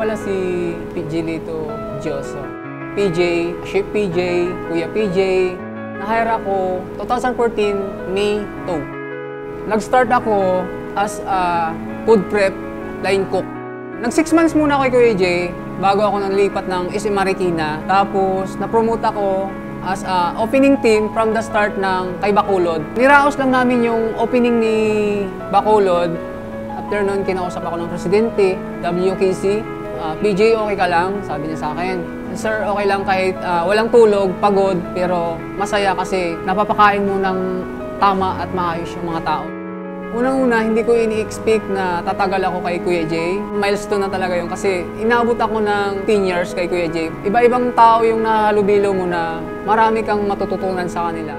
pala si Pidgilito Gioso. PJ, Chef PJ, Kuya PJ. Na-hire ako 2014, May 2. Nag-start ako as a food prep line cook. Nag 6 months muna ako kay Kuya Jay bago ako nalipat ng SM Marikina. Tapos na-promote ako as a opening team from the start ng kay Bacolod. Niraos lang namin yung opening ni Bacolod. After nun, kinausap ako ng presidente, WKC. PJ, okay ka lang? Sabi niya sa akin. Sir, okay lang kahit walang tulog, pagod, pero masaya kasi napapakain mo ng tama at maayos yung mga tao. Unang-una, hindi ko ini-expect na tatagal ako kay Kuya Jay. Milestone na talaga yun kasi inaabot ako ng 10 years kay Kuya Jay. Iba-ibang tao yung nahalubilo mo na marami kang matututunan sa kanila.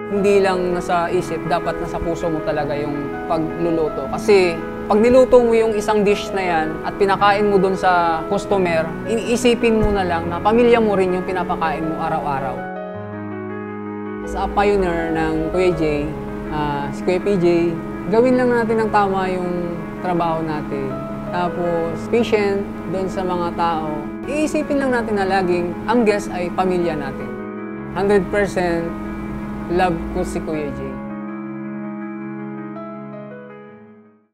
Hindi lang nasa isip, dapat nasa puso mo talaga yung pagluluto. Kasi pag niluto mo yung isang dish na yan at pinakain mo dun sa customer, iniisipin mo na lang na pamilya mo rin yung pinapakain mo araw-araw. As a pioneer ng Kuya Jay, si Kuya PJ, gawin lang natin ng tama yung trabaho natin. Tapos, patient doon sa mga tao. Iisipin lang natin na laging ang guest ay pamilya natin. 100% love ko si Kuya Jay.